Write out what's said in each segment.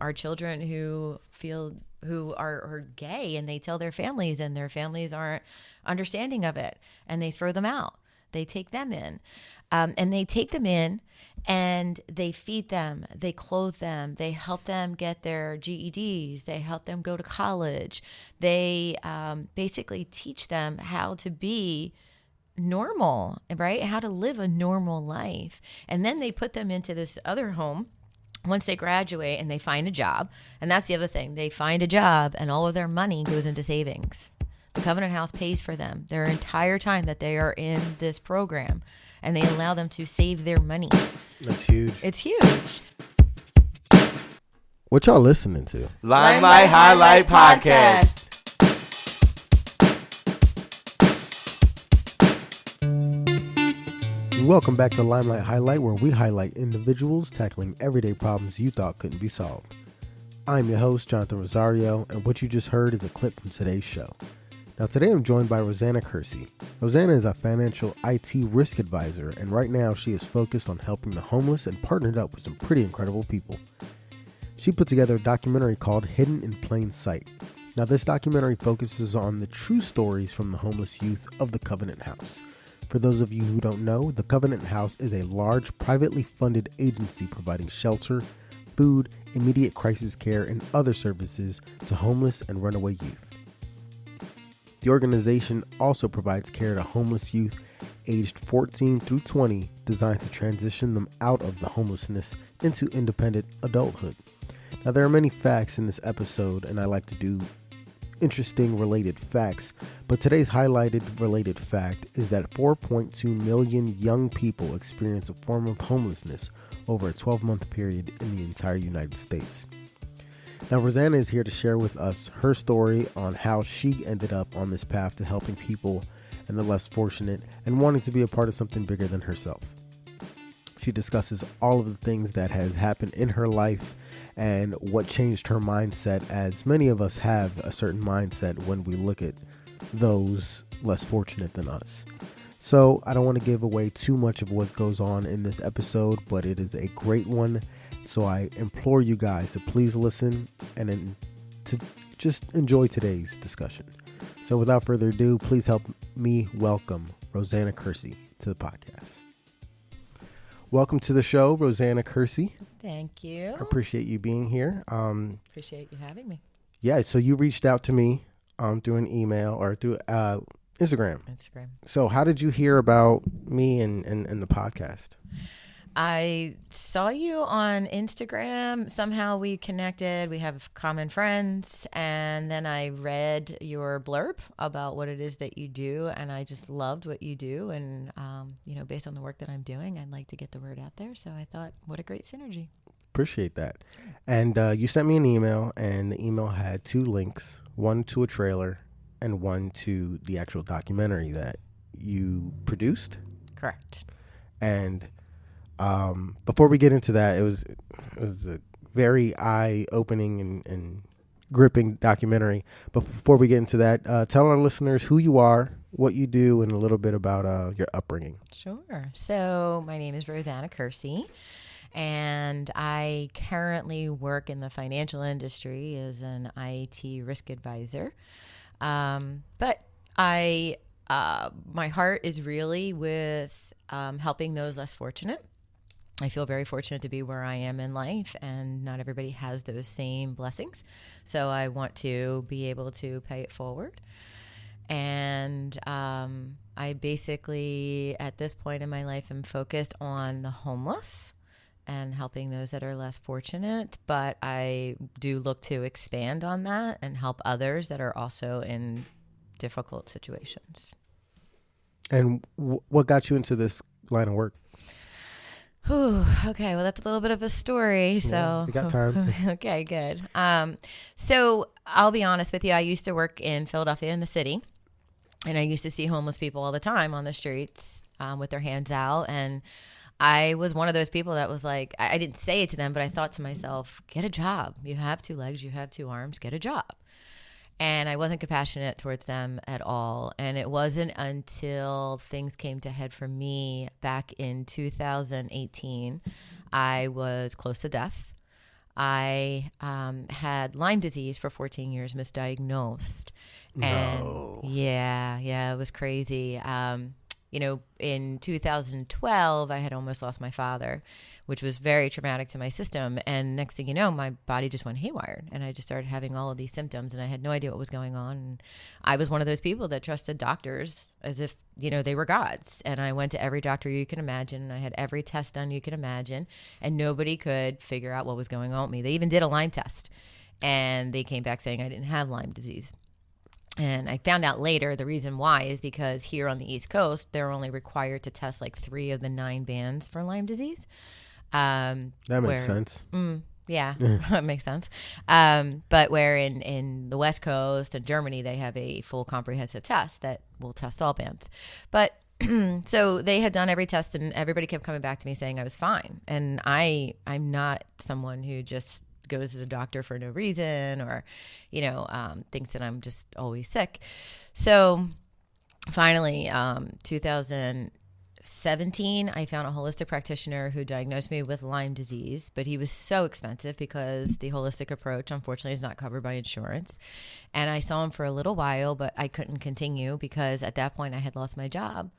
are children who are gay, and they tell their families, and their families aren't understanding of it, and they throw them out. They take them in, and they take them in, and they feed them, they clothe them, they help them get their GEDs, they help them go to college. They basically teach them how to be normal, right? How to live a normal life. And then they put them into this other home once they graduate and they find a job. And that's the other thing. They find a job and all of their money goes into savings. The Covenant House pays for them their entire time that they are in this program, and they allow them to save their money. That's huge. It's huge. What y'all listening to? Limelight Highlight Podcast. Welcome back to Limelight Highlight, where we highlight individuals tackling everyday problems you thought couldn't be solved. I'm your host, Jonathan Rosario, and what you just heard is a clip from today's show. Now, today I'm joined by Rosanna Curci. Rosanna is a financial IT risk advisor, and right now she is focused on helping the homeless and partnered up with some pretty incredible people. She put together a documentary called Hidden in Plain Sight. Now, this documentary focuses on the true stories from the homeless youth of the Covenant House. For those of you who don't know, the Covenant House is a large, privately funded agency providing shelter, food, immediate crisis care, and other services to homeless and runaway youth. The organization also provides care to homeless youth aged 14 through 20, designed to transition them out of the homelessness into independent adulthood. Now, there are many facts in this episode, and I like to do interesting related facts, but today's highlighted related fact is that 4.2 million young people experience a form of homelessness over a 12-month period in the entire United States. Now, Rosanna is here to share with us her story on how she ended up on this path to helping people and the less fortunate and wanting to be a part of something bigger than herself. She discusses all of the things that has happened in her life and what changed her mindset, as many of us have a certain mindset when we look at those less fortunate than us. So I don't want to give away too much of what goes on in this episode, but it is a great one. So I implore you guys to please listen and then to just enjoy today's discussion. So without further ado, please help me welcome Rosanna Curci to the podcast. Welcome to the show, Rosanna Curci. Thank you. I appreciate you being here. Appreciate you having me. Yeah, so you reached out to me through an email or through Instagram. So how did you hear about me and the podcast? I saw you on Instagram. Somehow we connected. We have common friends. And then I read your blurb about what it is that you do. And I just loved what you do. And, based on the work that I'm doing, I'd like to get the word out there. So I thought, what a great synergy. Appreciate that. And you sent me an email, and the email had two links, one to a trailer and one to the actual documentary that you produced. Correct. And before we get into that, it was a very eye-opening and gripping documentary. But before we get into that, tell our listeners who you are, what you do, and a little bit about your upbringing. Sure. So my name is Rosanna Curci, and I currently work in the financial industry as an IT risk advisor. But my heart is really with helping those less fortunate. I feel very fortunate to be where I am in life, and not everybody has those same blessings. So I want to be able to pay it forward. And I basically, at this point in my life, am focused on the homeless and helping those that are less fortunate. But I do look to expand on that and help others that are also in difficult situations. And what got you into this line of work? Okay, well, that's a little bit of a story. So we got time. Okay, good. So I'll be honest with you. I used to work in Philadelphia in the city, and I used to see homeless people all the time on the streets with their hands out. And I was one of those people that was like, I didn't say it to them, but I thought to myself, get a job. You have two legs, you have two arms, get a job. And I wasn't compassionate towards them at all. And it wasn't until things came to head for me back in 2018. I was close to death. I had Lyme disease for 14 years, misdiagnosed. No. And yeah, it was crazy. In 2012, I had almost lost my father, which was very traumatic to my system. And next thing you know, my body just went haywire. And I just started having all of these symptoms, and I had no idea what was going on. And I was one of those people that trusted doctors as if, they were gods. And I went to every doctor you can imagine. And I had every test done you can imagine. And nobody could figure out what was going on with me. They even did a Lyme test. And they came back saying I didn't have Lyme disease. And I found out later the reason why is because here on the East Coast, they're only required to test like 3 of the 9 bands for Lyme disease. That makes sense. Yeah, that makes sense. But where in the West Coast and Germany, they have a full comprehensive test that will test all bands. But so they had done every test, and everybody kept coming back to me saying I was fine. And I'm not someone who just goes to the doctor for no reason or, thinks that I'm just always sick. So finally, 2017, I found a holistic practitioner who diagnosed me with Lyme disease, but he was so expensive because the holistic approach, unfortunately, is not covered by insurance. And I saw him for a little while, but I couldn't continue because at that point I had lost my job.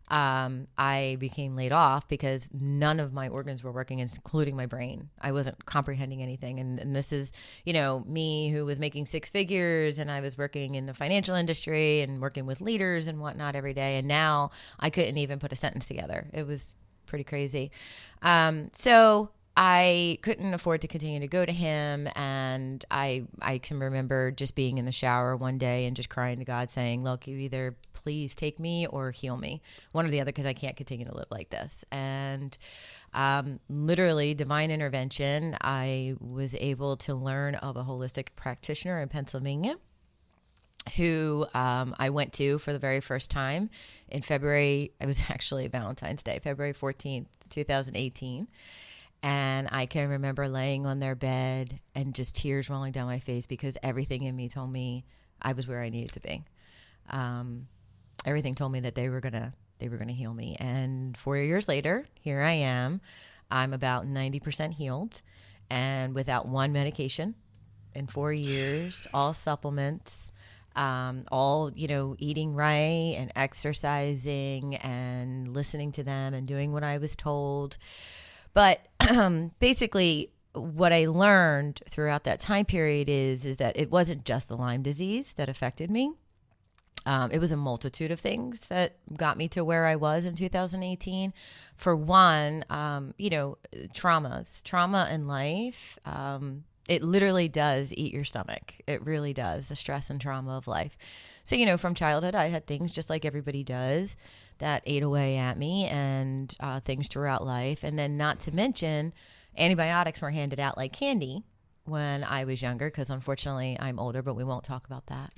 I became laid off because none of my organs were working, including my brain. I wasn't comprehending anything. And this is, me who was making 6 figures, and I was working in the financial industry and working with leaders and whatnot every day. And now I couldn't even put a sentence together. It was pretty crazy. So I couldn't afford to continue to go to him. And I can remember just being in the shower one day and just crying to God saying, look, you either please take me or heal me, one or the other, because I can't continue to live like this. And literally divine intervention, I was able to learn of a holistic practitioner in Pennsylvania who I went to for the very first time in February. It was actually Valentine's Day, February 14th, 2018. And I can remember laying on their bed and just tears rolling down my face because everything in me told me I was where I needed to be. Everything told me that they were gonna heal me. And 4 years later, here I am. I'm about 90% healed, and without one medication in 4 years, all supplements, all eating right and exercising and listening to them and doing what I was told. But basically, what I learned throughout that time period is that it wasn't just the Lyme disease that affected me. It was a multitude of things that got me to where I was in 2018. For one, trauma in life, it literally does eat your stomach. It really does, the stress and trauma of life. So, from childhood, I had things just like everybody does that ate away at me, and things throughout life. And then not to mention, antibiotics were handed out like candy when I was younger, because unfortunately I'm older, but we won't talk about that.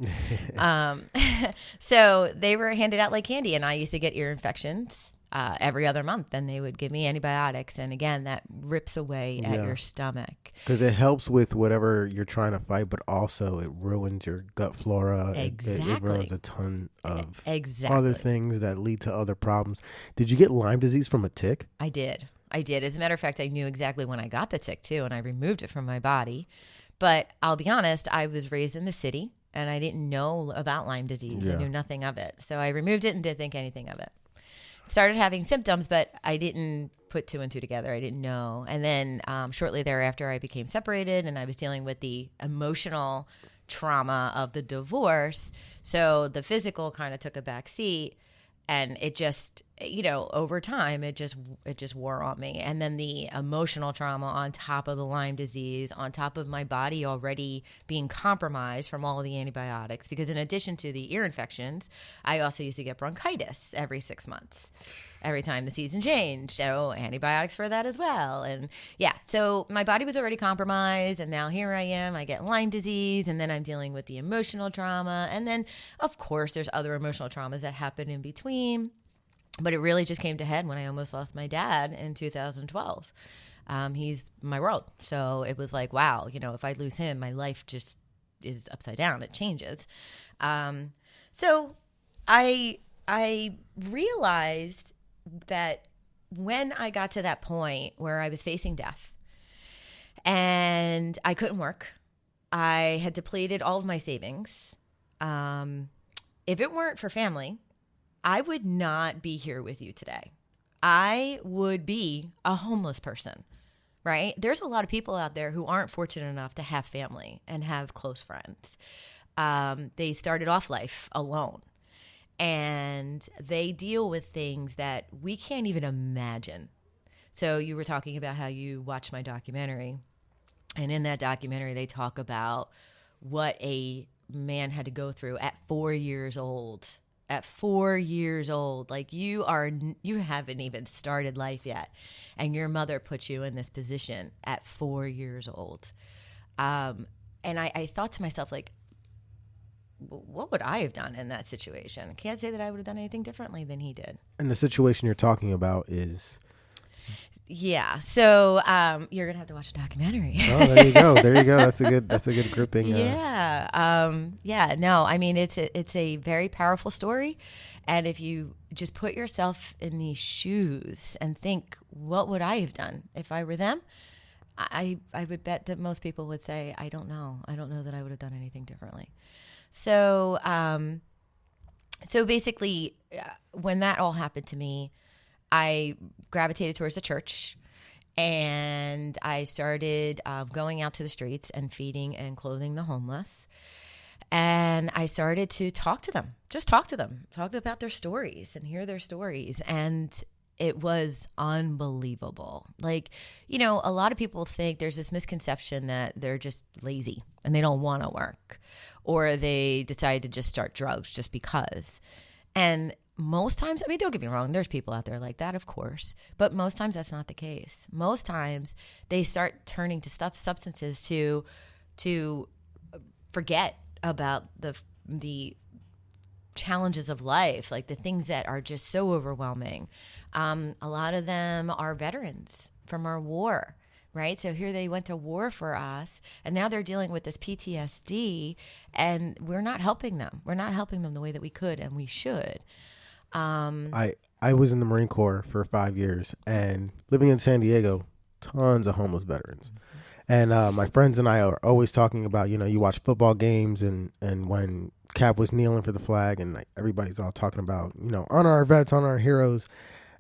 So they were handed out like candy, and I used to get ear infections every other month, and they would give me antibiotics. And again, that rips away at your stomach. Because it helps with whatever you're trying to fight, but also it ruins your gut flora. Exactly. It ruins a ton of exactly. other things that lead to other problems. Did you get Lyme disease from a tick? I did. As a matter of fact, I knew exactly when I got the tick too, and I removed it from my body. But I'll be honest, I was raised in the city, and I didn't know about Lyme disease. Yeah. I knew nothing of it. So I removed it and didn't think anything of it. Started having symptoms, but I didn't put 2 and 2 together. I didn't know. And then shortly thereafter, I became separated, and I was dealing with the emotional trauma of the divorce. So the physical kind of took a back seat. And it just, over time, it just wore on me. And then the emotional trauma on top of the Lyme disease, on top of my body already being compromised from all of the antibiotics. Because in addition to the ear infections, I also used to get bronchitis every 6 months. Every time the season changed. So antibiotics for that as well. And yeah, so my body was already compromised, and now here I am. I get Lyme disease, and then I'm dealing with the emotional trauma. And then, of course, there's other emotional traumas that happen in between. But it really just came to head when I almost lost my dad in 2012. He's my world. So it was like, wow, if I lose him, my life just is upside down. It changes. So I realized that when I got to that point where I was facing death, And I couldn't work. I had depleted all of my savings. If it weren't for family, I would not be here with you today. I would be a homeless person, right? There's a lot of people out there who aren't fortunate enough to have family and have close friends. They started off life alone, and they deal with things that we can't even imagine. So you were talking about how you watched my documentary, and in that documentary, they talk about what a man had to go through at 4 years old. At 4 years old, like you haven't even started life yet, and your mother put you in this position at 4 years old. And I thought to myself, like, what would I have done in that situation? I can't say that I would have done anything differently than he did. And the situation you're talking about is... Yeah. So you're gonna have to watch a documentary. Oh, there you go. There you go. That's a good grouping. Yeah. Yeah. No, I mean it's a very powerful story, and if you just put yourself in these shoes and think, what would I have done if I were them? I would bet that most people would say, I don't know that I would have done anything differently. So basically, when that all happened to me, I gravitated towards the church, and I started going out to the streets and feeding and clothing the homeless. And I started to talk to them, talk about their stories and hear their stories. And it was unbelievable. Like, a lot of people think there's this misconception that they're just lazy and they don't want to work, or they decide to just start drugs just because. And most times, I mean, don't get me wrong, there's people out there like that, of course, but most times that's not the case. Most times they start turning to substances to forget about the challenges of life, like the things that are just so overwhelming. A lot of them are veterans from our war, right? So here they went to war for us, and now they're dealing with this PTSD, and we're not helping them. We're not helping them the way that we could and we should. I was in the Marine Corps for 5 years, and living in San Diego, tons of homeless veterans. And my friends and I are always talking about, you watch football games, and when Cap was kneeling for the flag, and like everybody's all talking about, honor our vets, honor our heroes.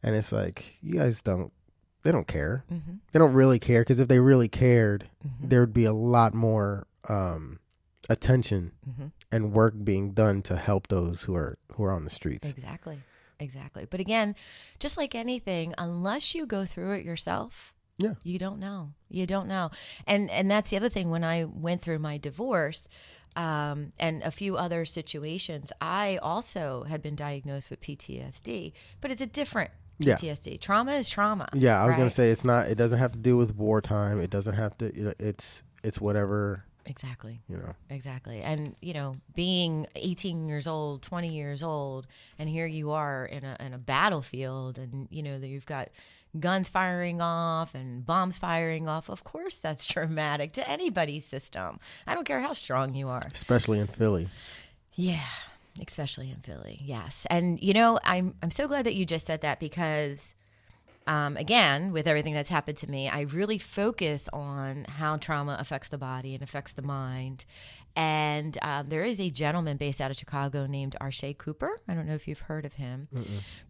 And it's like, you guys they don't care. Mm-hmm. They don't really care, because if they really cared, there would be a lot more attention and work being done to help those who are on the streets. Exactly. But again, just like anything, unless you go through it yourself, you don't know. And that's the other thing. When I went through my divorce and a few other situations, I also had been diagnosed with PTSD, but it's a different PTSD. Trauma is trauma. Yeah, I was going to say it doesn't have to do with wartime. It doesn't have to, it's whatever. Exactly. Exactly. And, being 18 years old, 20 years old, and here you are in a battlefield, and, you've got guns firing off and bombs firing off. Of course, that's traumatic to anybody's system. I don't care how strong you are. Especially in Philly. Yeah, especially in Philly. Yes. And, I'm so glad that you just said that, because again, with everything that's happened to me, I really focus on how trauma affects the body and affects the mind. And there is a gentleman based out of Chicago named Arshay Cooper. I don't know if you've heard of him,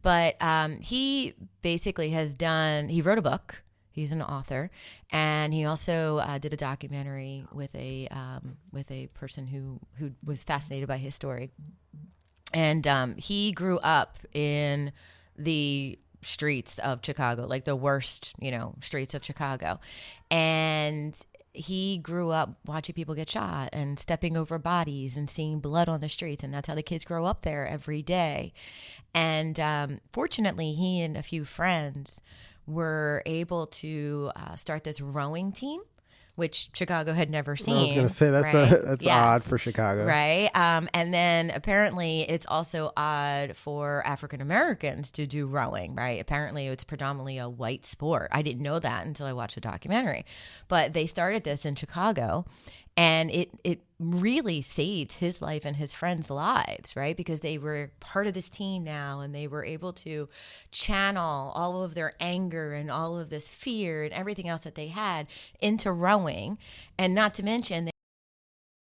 but he basically he wrote a book. He's an author, and he also did a documentary with a person who was fascinated by his story. And he grew up in the streets of Chicago, like the worst, streets of Chicago. And he grew up watching people get shot and stepping over bodies and seeing blood on the streets. And that's how the kids grow up there every day. And fortunately, he and a few friends were able to start this rowing team, which Chicago had never seen. I was going to say that's odd for Chicago. Right. And then apparently it's also odd for African Americans to do rowing, right? Apparently it's predominantly a white sport. I didn't know that until I watched a documentary. But they started this in Chicago, And it really saved his life and his friends' lives, right? Because they were part of this team now, and they were able to channel all of their anger and all of this fear and everything else that they had into rowing. And not to mention,